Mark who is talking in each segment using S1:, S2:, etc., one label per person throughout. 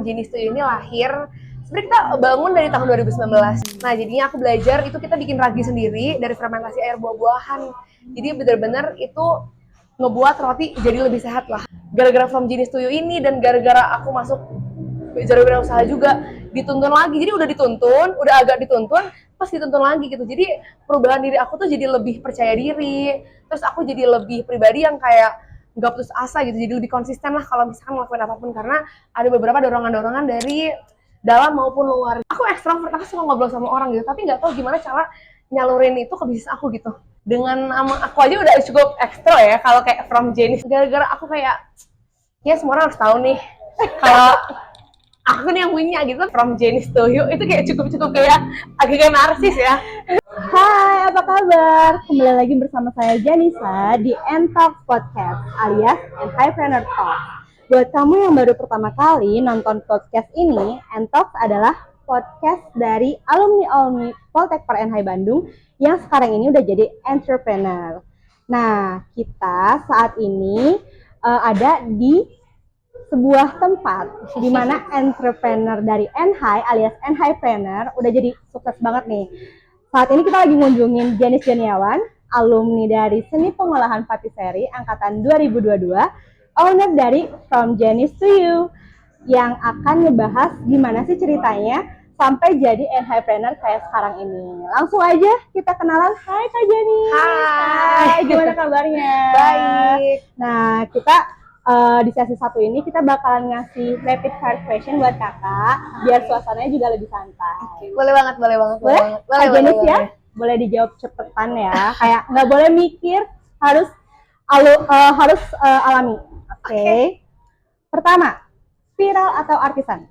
S1: Jenis Tuyu ini lahir, sebenarnya kita bangun dari tahun 2019. Nah, jadinya aku belajar itu kita bikin ragi sendiri dari fermentasi air buah-buahan. Jadi benar-benar itu ngebuat roti jadi lebih sehat lah. Gara-gara From Jenis Tuyu ini dan gara-gara aku masuk jalur usaha juga dituntun lagi. Jadi udah dituntun, udah agak dituntun, pas dituntun lagi gitu. Jadi perubahan diri aku tuh jadi lebih percaya diri. Terus aku jadi lebih pribadi yang kayak nggak putus asa gitu, jadi lebih konsisten lah kalau misalkan ngelakuin apapun, karena ada beberapa dorongan-dorongan dari dalam maupun luar. Aku ekstrovert, aku suka ngobrol sama orang gitu, tapi nggak tahu gimana cara nyalurin itu ke bisnis aku gitu. Dengan nama aku aja udah cukup ekstra ya, kalau kayak From Jenis. Gara-gara aku kayak, ya semua orang harus tahu nih, kalau aku nih yang punya gitu, From Jenis Tuyu, itu kayak cukup kayak agak narsis ya.
S2: Hai, apa kabar? Kembali lagi bersama saya Janisa di Entalks Podcast alias Entrepreneur Talk. Buat kamu yang baru pertama kali nonton podcast ini, Entalks adalah podcast dari alumni Poltek PerNHI Bandung yang sekarang ini udah jadi entrepreneur. Nah, kita saat ini ada di sebuah tempat di mana entrepreneur dari NHI alias NHIpreneur udah jadi sukses banget nih. Saat ini kita lagi ngunjungin Janis Janiawan, alumni dari Seni Pengolahan Patisserie angkatan 2022, owner dari From Jenis Tuyu, yang akan ngebahas gimana sih ceritanya sampai jadi entrepreneur kayak sekarang ini. Langsung aja kita kenalan. Hai Kak Jani.
S1: Hai,
S2: gimana kabarnya?
S1: Baik.
S2: Nah, kita di sesi satu ini kita bakalan ngasih rapid fire question buat kakak, biar suasananya juga lebih santai.
S1: Boleh banget.
S2: Boleh
S1: Jenis
S2: ya? Boleh dijawab cepetan ya, kayak nggak boleh mikir, harus alami. Oke. Pertama, viral atau artisan?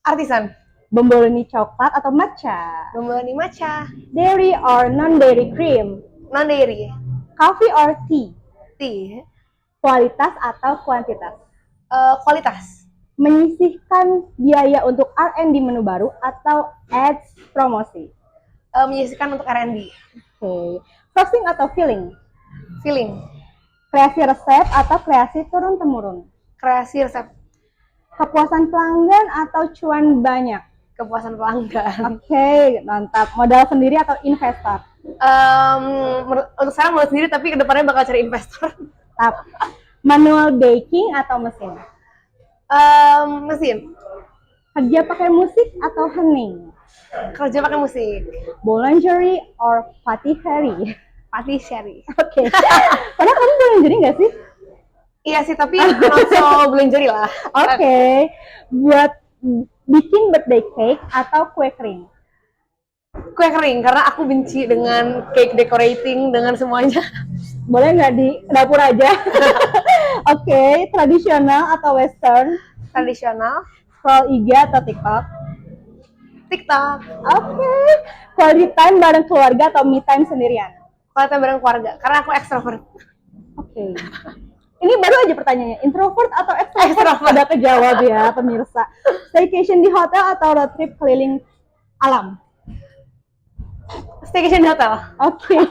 S1: Artisan.
S2: Bomboloni coklat atau matcha?
S1: Bomboloni matcha.
S2: Dairy or non-dairy cream?
S1: Non-dairy.
S2: Coffee or tea?
S1: Tea.
S2: Kualitas atau kuantitas?
S1: Kualitas.
S2: Menyisihkan biaya untuk R&D menu baru atau ads promosi?
S1: Menyisihkan untuk R&D.
S2: Oke. Frosting atau filling?
S1: Filling.
S2: Kreasi resep atau kreasi turun-temurun?
S1: Kreasi resep.
S2: Kepuasan pelanggan atau cuan banyak?
S1: Kepuasan pelanggan.
S2: Oke, mantap. Modal sendiri atau investor?
S1: Untuk sekarang mau sendiri, tapi kedepannya bakal cari investor.
S2: Tap. Manual baking atau mesin?
S1: Mesin.
S2: Kerja pakai musik atau hening?
S1: Kerja pakai musik.
S2: Boulangerie or patisserie?
S1: Patisserie.
S2: Oke. Padahal kamu boulangerie nggak sih?
S1: Iya sih, tapi langsung boulangerie lah.
S2: Oke. Buat bikin birthday cake atau kue kering?
S1: Kue kering, karena aku benci dengan cake decorating, dengan semuanya.
S2: Boleh nggak di dapur aja? Oke. Tradisional atau western?
S1: Tradisional.
S2: Scroll IG atau TikTok?
S1: TikTok.
S2: Oke. Quality time bareng keluarga atau me time sendirian?
S1: Kalau bareng keluarga, karena aku ekstrovert.
S2: Oke. Ini baru aja pertanyaannya, introvert atau extrovert? Udah kejawab ya pemirsa. Staycation di hotel atau road trip keliling alam?
S1: Staycation di hotel.
S2: Oke.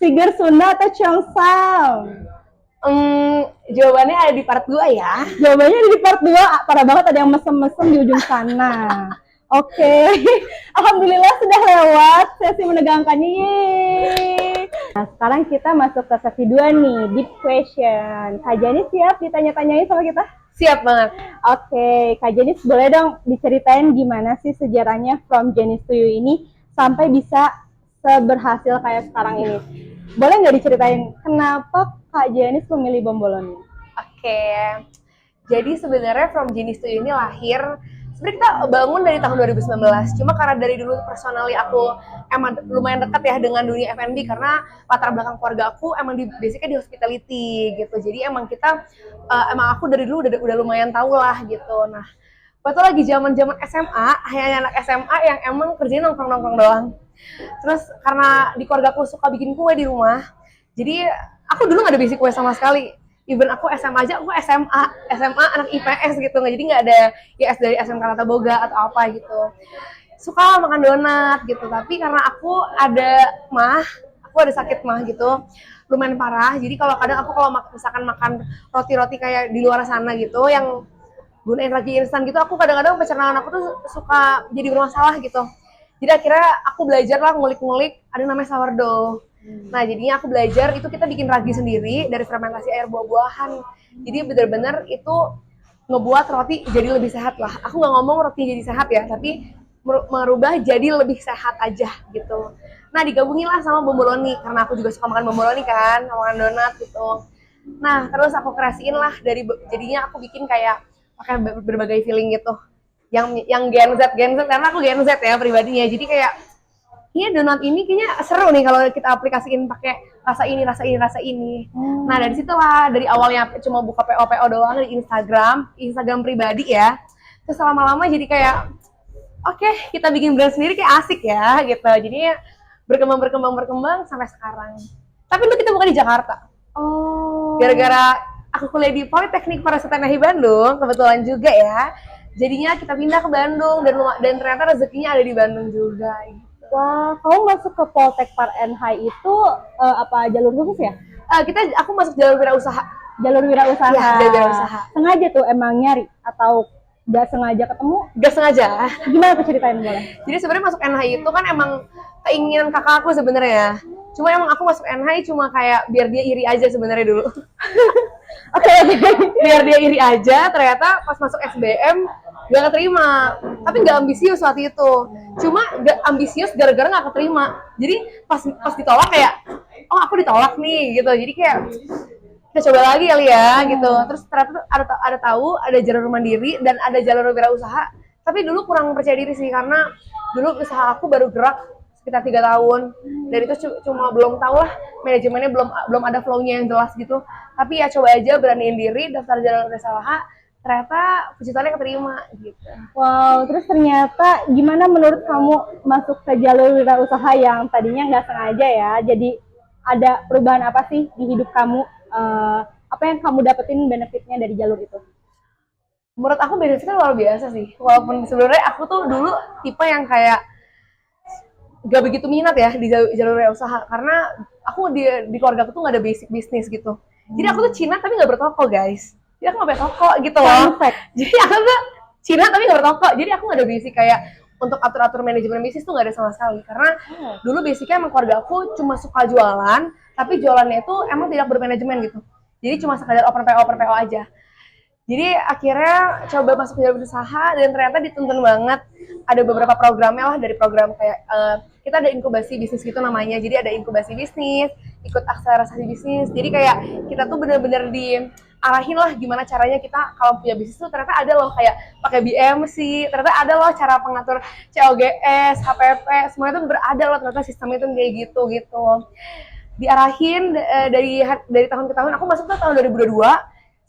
S2: Siger Sunda atau Cheongsam?
S1: Jawabannya ada di part 2 ya.
S2: Jawabannya ada di part 2, parah banget, ada yang mesem-mesem di ujung sana. Oke. Alhamdulillah sudah lewat sesi menegangkannya. Yeay. Nah, sekarang kita masuk ke sesi 2 nih, deep question. Kak Janis siap ditanya-tanyain sama kita?
S1: Siap banget.
S2: Oke, Kak Janis boleh dong diceritain gimana sih sejarahnya From Jenis Tuyu ini sampai bisa seberhasil kayak sekarang ini? Boleh nggak diceritain kenapa Kak Janis memilih bomboloni?
S1: Oke. Jadi sebenarnya From Jenis Tuyu ini lahir, sebenarnya kita bangun dari tahun 2019. Cuma karena dari dulu personally aku emang lumayan dekat ya dengan dunia F&B, karena latar belakang keluarga aku emang basicnya di hospitality gitu. Jadi emang emang aku dari dulu udah lumayan tahu lah gitu. Nah, waktu lagi zaman SMA, hanya anak SMA yang emang kerjanya nongkrong doang. Terus karena di keluarga aku suka bikin kue di rumah, jadi aku dulu nggak ada basic kue sama sekali. Even aku SMA aja, aku SMA anak IPS gitu, jadi nggak ada IS dari SMK Tata Boga atau apa gitu. Suka makan donat gitu, tapi karena aku ada sakit mah gitu, lumayan parah. Jadi kalau kadang aku misalkan makan roti-roti kayak di luar sana gitu, yang gunain ragi instan gitu, aku kadang-kadang pencernaan aku tuh suka jadi bermasalah gitu. Jadi akhirnya aku belajar lah ngulik-ngulik ada namanya sourdough. Nah jadinya aku belajar itu kita bikin ragi sendiri dari fermentasi air buah-buahan. Jadi bener-bener itu ngebuat roti jadi lebih sehat lah. Aku nggak ngomong roti jadi sehat ya, tapi merubah jadi lebih sehat aja gitu. Nah digabungin lah sama bomboloni karena aku juga suka makan bomboloni kan, makan donat gitu. Nah terus aku kreasiin lah jadinya aku bikin kayak pakai berbagai feeling gitu. Yang Gen Z karena aku Gen Z ya pribadinya. Jadi kayak donat ini kayaknya seru nih kalau kita aplikasiin pakai rasa ini, rasa ini, rasa ini. Nah dari situlah dari awalnya cuma buka PO doang di Instagram pribadi ya. Terus lama-lama jadi kayak oke, kita bikin brand sendiri kayak asik ya gitu. Jadi berkembang sampai sekarang. Tapi itu kita bukan di Jakarta.
S2: Oh.
S1: Gara-gara aku kuliah di Politeknik Parasatanahi Bandung, kebetulan juga ya. Jadinya kita pindah ke Bandung dan ternyata rezekinya ada di Bandung juga.
S2: Wah, kamu masuk ke Poltek Par NH itu apa jalur khusus ya?
S1: Aku masuk jalur wirausaha.
S2: Jalur wirausaha.
S1: Iya, jalur wirausaha.
S2: Sengaja tuh emang nyari atau gak sengaja ketemu?
S1: Gak sengaja.
S2: Gimana tuh ceritain boleh?
S1: Jadi sebenarnya masuk NH itu kan emang keinginan kakak aku sebenarnya. Cuma emang aku masuk NH cuma kayak biar dia iri aja sebenarnya dulu. Oke. Biar dia iri aja, ternyata pas masuk SBM gak keterima. Tapi gak ambisius saat itu. Cuma gak ambisius gara-gara gak keterima. Jadi pas ditolak kayak, oh aku ditolak nih gitu. Jadi kayak kita coba lagi kali ya gitu. Terus ternyata ada jalur mandiri dan ada jalur wirausaha. Tapi dulu kurang percaya diri sih karena dulu usaha aku baru gerak sekitar 3 tahun dan itu cuma belum tahu lah manajemennya belum ada flow-nya yang jelas gitu. Tapi ya coba aja beraniin diri daftar jalur wirausaha, ternyata puji Tuhan keterima gitu.
S2: Wow, terus ternyata gimana menurut kamu masuk ke jalur wirausaha yang tadinya nggak sengaja ya? Jadi ada perubahan apa sih di hidup kamu? Apa yang kamu dapetin benefitnya dari jalur itu?
S1: Menurut aku benefitnya luar biasa sih. Walaupun sebenarnya aku tuh dulu tipe yang kayak gak begitu minat ya di jalur wirausaha karena aku di keluarga aku tuh gak ada basic bisnis gitu. Jadi aku tuh Cina tapi gak bertoko guys. Jadi aku gak punya toko gitu loh. Jadi aku tuh Cina tapi gak bertoko. Jadi aku gak ada basic kayak untuk atur-atur manajemen bisnis tuh gak ada sama sekali. Karena dulu basicnya emang keluarga aku cuma suka jualan, tapi jualannya itu emang tidak bermanajemen gitu. Jadi cuma sekadar open PO aja. Jadi akhirnya coba masuk ke jalur usaha dan ternyata dituntun banget. Ada beberapa programnya lah, dari program kayak kita ada inkubasi bisnis gitu namanya. Jadi ada inkubasi bisnis, ikut akselerasi bisnis. Jadi kayak kita tuh bener-bener diarahin lah gimana caranya kita kalau punya bisnis tuh ternyata ada loh kayak pakai BMC, ternyata ada loh cara pengatur COGS, HPP, semuanya tuh berada loh ternyata sistemnya tuh kayak gitu. Diarahin dari tahun ke tahun. Aku masuk tuh tahun 2022.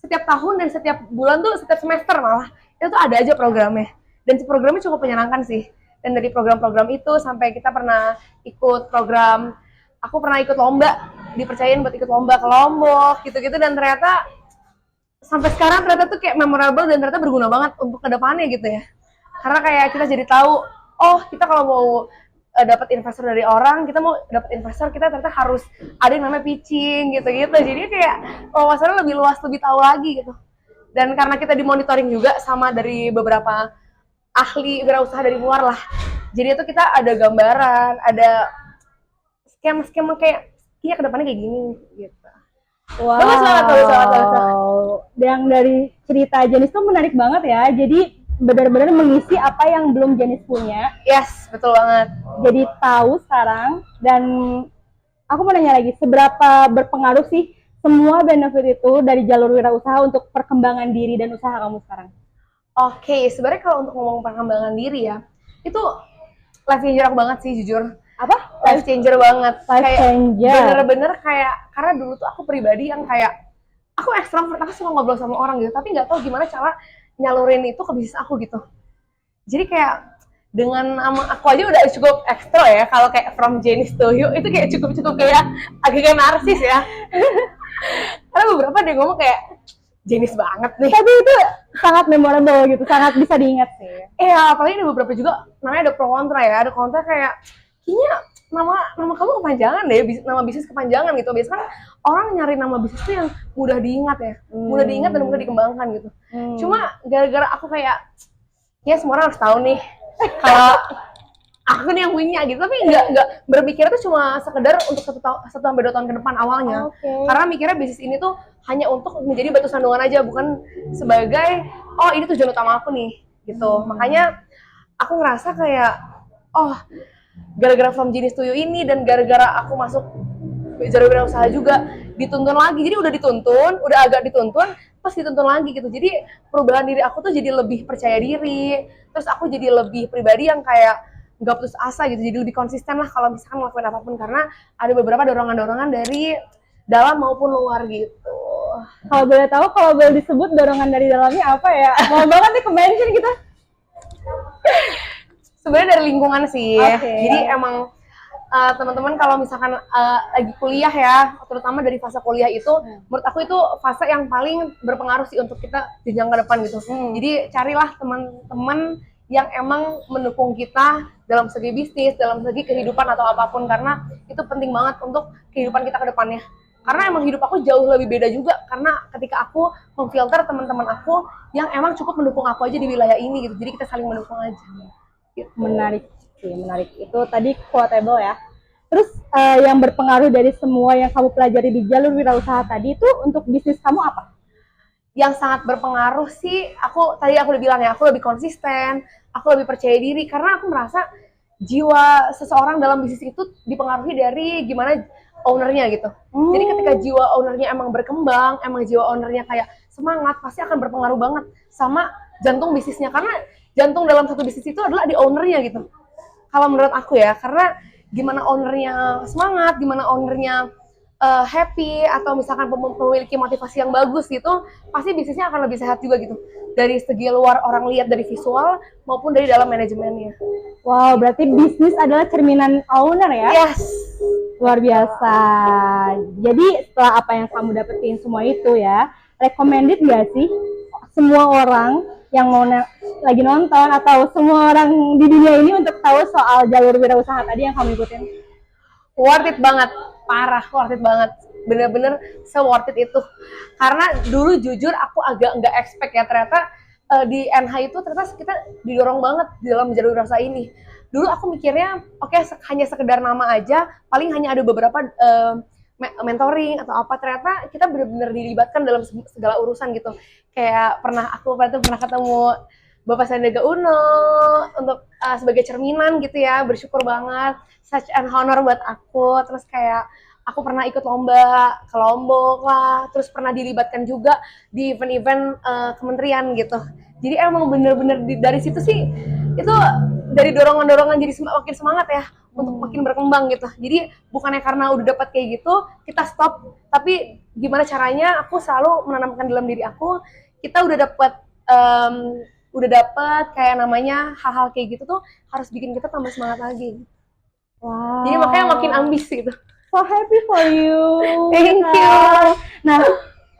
S1: Setiap tahun dan setiap bulan tuh, setiap semester malah itu tuh ada aja programnya dan programnya cukup menyenangkan sih. Dan dari program-program itu sampai kita pernah ikut program, aku pernah ikut lomba, dipercayain buat ikut lomba ke Lombok gitu-gitu dan ternyata sampai sekarang ternyata tuh kayak memorable dan ternyata berguna banget untuk kedepannya gitu ya. Karena kayak kita jadi tahu, oh kita kalau mau dapat investor dari orang, kita mau dapat investor kita ternyata harus ada yang namanya pitching gitu-gitu. Jadi kayak wawasannya lebih luas, lebih tahu lagi gitu. Dan karena kita dimonitoring juga sama dari beberapa ahli wirausaha dari luar lah. Jadi itu kita ada gambaran, ada skema-skema kayak iya kedepannya kayak gini gitu.
S2: Wow.
S1: Bagus banget.
S2: Yang dari cerita Jenis tuh menarik banget ya. Jadi benar-benar mengisi apa yang belum Jenis punya.
S1: Yes, betul banget.
S2: Jadi tahu sekarang. Dan aku mau nanya lagi, seberapa berpengaruh sih semua benefit itu dari jalur wirausaha untuk perkembangan diri dan usaha kamu sekarang?
S1: Oke, sebenarnya kalau untuk ngomong perkembangan diri ya, itu life changer aku banget sih jujur.
S2: Apa?
S1: Life changer banget.
S2: Life changer.
S1: Bener-bener kayak, karena dulu tuh aku pribadi yang kayak, aku ekstrovert, aku suka ngobrol sama orang gitu, tapi nggak tahu gimana cara nyalurin itu ke bisnis aku gitu. Jadi kayak dengan aku aja udah cukup ekstra ya, kalau kayak from Jenis to You itu kayak cukup kayak agak narsis ya. Karena beberapa dia ngomong kayak Jenis banget nih.
S2: Tapi itu sangat memorable gitu, sangat bisa diingat sih.
S1: Iya, apalagi ada beberapa juga namanya ada pro kontra ya, ada kontra kayak kayaknya nama kamu kepanjangan deh, nama bisnis kepanjangan gitu. Biasanya kan orang nyari nama bisnis tuh yang mudah diingat ya, mudah diingat dan mudah dikembangkan gitu. Cuma gara-gara aku kayak, ya semua orang harus tahu nih kalau aku nih yang punya gitu, tapi nggak berpikir tuh cuma sekedar untuk 1 sampai 2 tahun ke depan awalnya. Karena mikirnya bisnis ini tuh hanya untuk menjadi batu sandungan aja, bukan sebagai oh ini tujuan utama aku nih gitu. Makanya aku ngerasa kayak oh gara-gara From Genius to You ini dan gara-gara aku masuk jalur wirausaha juga dituntun lagi. Jadi udah agak dituntun, pas dituntun lagi gitu. Jadi perubahan diri aku tuh jadi lebih percaya diri. Terus aku jadi lebih pribadi yang kayak nggak putus asa gitu. Jadi lebih konsisten lah kalau misalkan ngelakuin apapun, karena ada beberapa dorongan-dorongan dari dalam maupun luar gitu.
S2: Kalau boleh tahu, kalau boleh disebut dorongan dari dalamnya apa ya? Mau banget nih ke-mention kita.
S1: Sebenarnya dari lingkungan sih. Jadi emang teman-teman kalau misalkan lagi kuliah ya, terutama dari fase kuliah itu, menurut aku itu fase yang paling berpengaruh sih untuk kita jenjang ke depan gitu. Jadi carilah teman-teman yang emang mendukung kita dalam segi bisnis, dalam segi kehidupan atau apapun, karena itu penting banget untuk kehidupan kita ke depannya. Karena emang hidup aku jauh lebih beda juga, karena ketika aku memfilter teman-teman aku yang emang cukup mendukung aku aja di wilayah ini gitu. Jadi kita saling mendukung aja. Gitu.
S2: Menarik sih, menarik. Itu tadi quotable ya. Terus yang berpengaruh dari semua yang kamu pelajari di jalur wirausaha tadi itu untuk bisnis kamu apa?
S1: Yang sangat berpengaruh sih, tadi aku udah bilang ya, aku lebih konsisten, aku lebih percaya diri, karena aku merasa jiwa seseorang dalam bisnis itu dipengaruhi dari gimana ownernya gitu. Jadi ketika jiwa ownernya emang berkembang, emang jiwa ownernya kayak semangat, pasti akan berpengaruh banget sama jantung bisnisnya, karena jantung dalam satu bisnis itu adalah di ownernya gitu. Kalau menurut aku ya, karena gimana ownernya semangat, gimana ownernya happy, atau misalkan memiliki motivasi yang bagus gitu, pasti bisnisnya akan lebih sehat juga gitu. Dari segi luar orang lihat dari visual maupun dari dalam manajemennya.
S2: Wow, berarti bisnis adalah cerminan owner ya?
S1: Yes.
S2: Luar biasa. Jadi setelah apa yang kamu dapetin semua itu ya, recommended gak sih semua orang yang mau lagi nonton atau semua orang di dunia ini untuk tahu soal jalur wirausaha tadi yang kamu ikutin?
S1: Worth it banget, parah, worth it banget, bener-bener se-worth it itu. Karena dulu jujur aku agak nggak expect ya, ternyata di NH itu ternyata kita didorong banget di dalam jalur wirausaha ini. Dulu aku mikirnya oke, hanya sekedar nama aja, paling hanya ada beberapa mentoring atau apa. Ternyata kita benar-benar dilibatkan dalam segala urusan gitu. Kayak pernah ketemu Bapak Sandiaga Uno untuk sebagai cerminan gitu ya, bersyukur banget, such an honor buat aku. Terus kayak aku pernah ikut lomba ke Lombok lah, terus pernah dilibatkan juga di event-event kementerian gitu. Jadi emang bener-bener dari situ sih, itu dari dorongan-dorongan jadi makin semangat ya untuk makin berkembang gitu. Jadi bukannya karena udah dapat kayak gitu kita stop, tapi gimana caranya aku selalu menanamkan dalam diri aku, kita udah dapat kayak namanya hal-hal kayak gitu tuh harus bikin kita tambah semangat lagi.
S2: Wow.
S1: Jadi makanya makin ambis gitu.
S2: So happy for you.
S1: Thank you.
S2: Nah,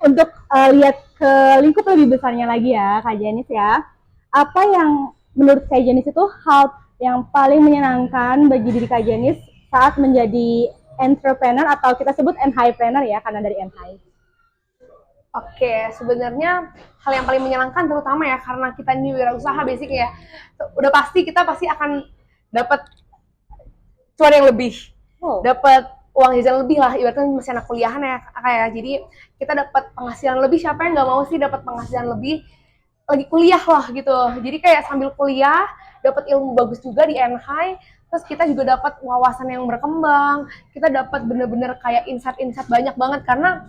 S2: untuk lihat ke lingkup lebih besarnya lagi ya, Kak Janis ya. Apa yang menurut Kak Janis itu hal yang paling menyenangkan bagi diri Kak Janis saat menjadi entrepreneur, atau kita sebut NHipreneur ya, karena dari NH.
S1: Oke, sebenarnya hal yang paling menyenangkan terutama ya karena kita ini wirausaha basic ya. Udah kita pasti akan dapat cuan yang lebih. Dapat uang jajan lebih lah, ibaratnya masih anak kuliahan ya kayak. Jadi kita dapat penghasilan lebih, siapa yang nggak mau sih dapat penghasilan lebih lagi kuliah lah gitu. Jadi kayak sambil kuliah dapat ilmu bagus juga di NH, terus kita juga dapat wawasan yang berkembang, kita dapat bener-bener kayak insight banyak banget, karena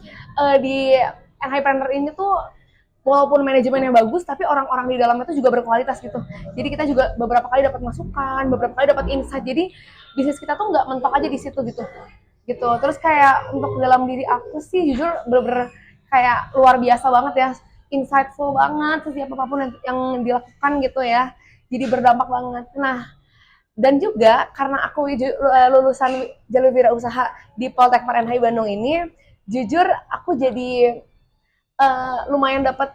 S1: di NHipreneur ini tuh walaupun manajemennya bagus, tapi orang-orang di dalamnya tuh juga berkualitas gitu. Jadi kita juga beberapa kali dapat masukan, beberapa kali dapat insight. Jadi bisnis kita tuh nggak mentok aja di situ gitu. Terus kayak untuk dalam diri aku sih jujur bener-bener kayak luar biasa banget ya, insightful banget setiap apapun yang dilakukan gitu ya. Jadi berdampak banget. Nah, dan juga karena aku lulusan jalur wirausaha di Poltekpar NHI Bandung ini, jujur aku jadi lumayan dapat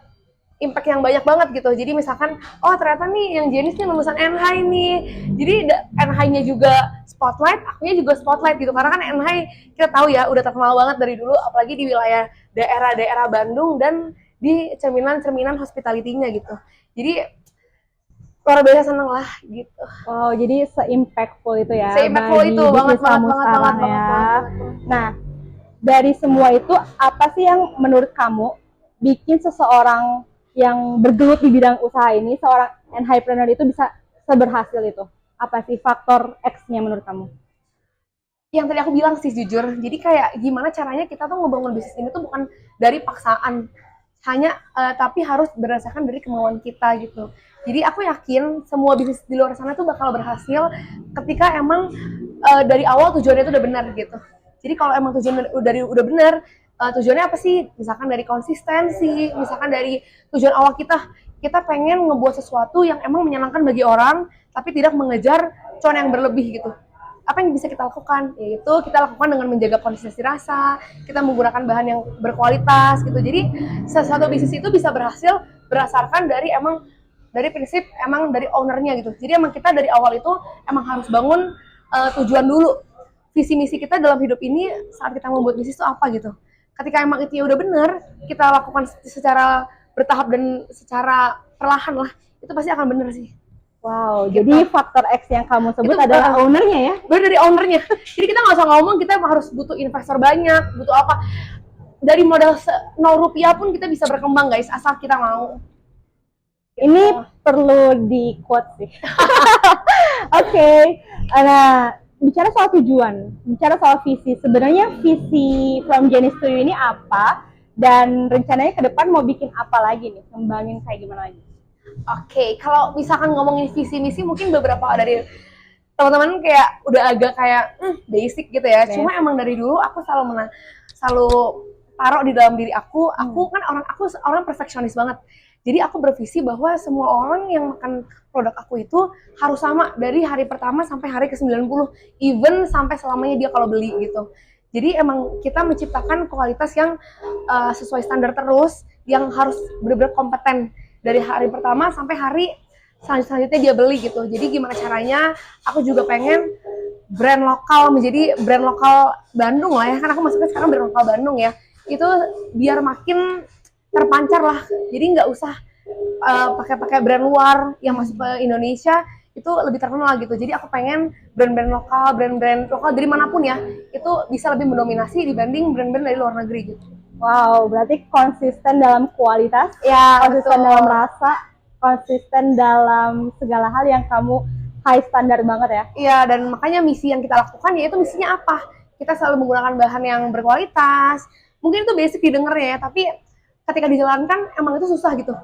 S1: impact yang banyak banget gitu. Jadi misalkan, oh ternyata nih yang Jenis nih lulusan NHI nih. Jadi NHI-nya juga spotlight, akunya juga spotlight gitu. Karena kan NHI kita tahu ya udah terkenal banget dari dulu, apalagi di wilayah daerah-daerah Bandung dan di cerminan-cerminan hospitality-nya gitu. Jadi luar biasa seneng lah gitu.
S2: Oh, jadi se-impactful itu ya.
S1: Se-impactful
S2: bagi
S1: itu
S2: bisnis
S1: banget.
S2: kamu sekarang ya. Nah, dari semua itu apa sih yang menurut kamu bikin seseorang yang bergelut di bidang usaha ini, seorang entrepreneur itu bisa seberhasil itu? Apa sih faktor X-nya menurut kamu?
S1: Yang tadi aku bilang sih jujur, jadi kayak gimana caranya kita tuh ngebangun bisnis ini tuh bukan dari paksaan, hanya tapi harus berdasarkan dari kemauan kita gitu. Jadi aku yakin semua bisnis di luar sana tuh bakal berhasil ketika emang dari awal tujuannya itu udah benar gitu. Jadi kalau emang tujuan udah benar, tujuannya apa sih? Misalkan dari konsistensi, misalkan dari tujuan awal kita pengen ngebuat sesuatu yang emang menyenangkan bagi orang, tapi tidak mengejar cuan yang berlebih gitu. Apa yang bisa kita lakukan? Yaitu kita lakukan dengan menjaga konsistensi rasa, kita menggunakan bahan yang berkualitas gitu. Jadi sesuatu bisnis itu bisa berhasil berdasarkan dari prinsip emang dari ownernya gitu. Jadi emang kita dari awal itu emang harus bangun tujuan dulu. Visi misi kita dalam hidup ini saat kita membuat bisnis itu apa gitu. Ketika emang itu udah benar, kita lakukan secara bertahap dan secara perlahan lah, itu pasti akan benar sih.
S2: Wow, gitu. Jadi faktor X yang kamu sebut itu adalah ownernya ya?
S1: Benar, dari ownernya. Jadi kita nggak usah ngomong, kita harus butuh investor banyak, butuh apa. Dari modal 0 rupiah pun kita bisa berkembang guys, asal kita mau.
S2: Ini perlu di quote sih. Oke. Nah, bicara soal tujuan, bicara soal visi, sebenarnya visi From Jenis to You ini apa? Dan rencananya ke depan mau bikin apa lagi nih? Kembangin kayak gimana lagi?
S1: Oke, kalau misalkan ngomongin visi misi, mungkin beberapa dari teman-teman kayak udah agak kayak basic gitu ya. Cuma emang dari dulu aku selalu taruh di dalam diri aku kan orang perfeksionis banget. Jadi aku bervisi bahwa semua orang yang makan produk aku itu harus sama dari hari pertama sampai hari ke-90, even sampai selamanya dia kalau beli gitu. Jadi emang kita menciptakan kualitas yang sesuai standar terus, yang harus benar-benar kompeten dari hari pertama sampai hari selanjutnya dia beli gitu. Jadi gimana caranya aku juga pengen brand lokal menjadi brand lokal Bandung lah ya, kan aku masuknya sekarang brand lokal Bandung ya. Itu biar makin terpancar lah, jadi nggak usah pakai brand luar yang masuk ke Indonesia, itu lebih terkenal gitu. Jadi aku pengen brand-brand lokal dari manapun ya, itu bisa lebih mendominasi dibanding brand-brand dari luar negeri gitu.
S2: Wow, berarti konsisten dalam kualitas, ya, konsisten dalam rasa, konsisten dalam segala hal yang kamu high standar banget ya.
S1: Iya, dan makanya misi yang kita lakukan yaitu misinya apa? Kita selalu menggunakan bahan yang berkualitas. Mungkin itu basic didengarnya ya, tapi ketika dijalankan emang itu susah gitu.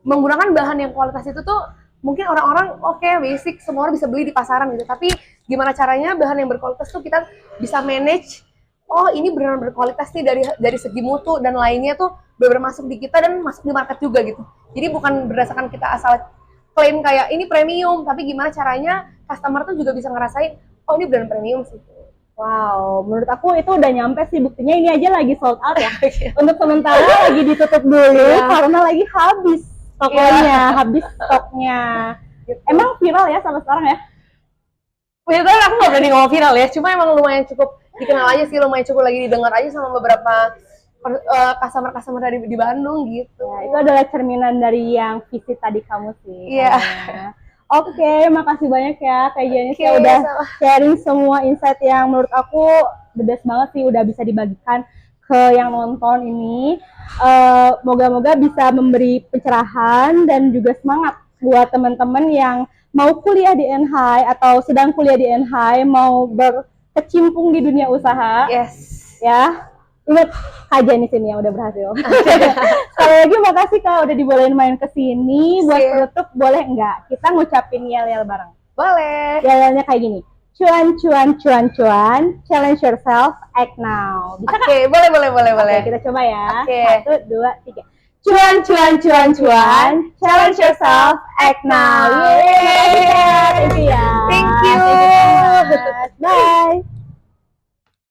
S1: Menggunakan bahan yang kualitas itu tuh mungkin orang-orang oke, basic, semua orang bisa beli di pasaran gitu. Tapi gimana caranya bahan yang berkualitas tuh kita bisa manage. Oh, ini benar-benar berkualitas nih dari segi mutu dan lainnya tuh benar-benar masuk di kita dan masuk di market juga gitu. Jadi bukan berdasarkan kita asal klaim kayak ini premium, tapi gimana caranya customer tuh juga bisa ngerasain, oh ini brand premium sih.
S2: Wow, menurut aku itu udah nyampe sih, buktinya ini aja lagi sold out ya. Untuk sementara lagi ditutup dulu karena lagi habis tokonya, habis stoknya. Gitu. Emang viral ya sampai sekarang ya?
S1: Viral aku nggak berani ngomong viral ya, cuma emang lumayan cukup dikenal aja sih, lumayan cukup lagi didengar aja sama beberapa customer dari di Bandung gitu.
S2: Ya, itu adalah cerminan dari yang visi tadi kamu sih.
S1: Iya.
S2: Oke, makasih banyak ya Kak Jenis ya udah sharing semua insight yang menurut aku the best banget sih, udah bisa dibagikan ke yang nonton ini. Moga-moga bisa memberi pencerahan dan juga semangat buat teman-teman yang mau kuliah di NHI atau sedang kuliah di NHI, mau berkecimpung di dunia usaha.
S1: Yes.
S2: Ya. Ingat Kak Jenis ini yang udah berhasil. Sekali lagi makasih Kak udah dibolehin main ke sini. Buat penutup boleh enggak kita ngucapin yel-yel bareng?
S1: Boleh.
S2: Yel-yelnya kayak gini. Cuan, challenge yourself, act now. Bisa kan?
S1: Oke, boleh.
S2: Oke, kita coba ya.
S1: Oke.
S2: 1, 2, 3. Cuan, challenge yourself, act now. Yeay. Thank you ya.
S1: Thank you.
S2: Bye.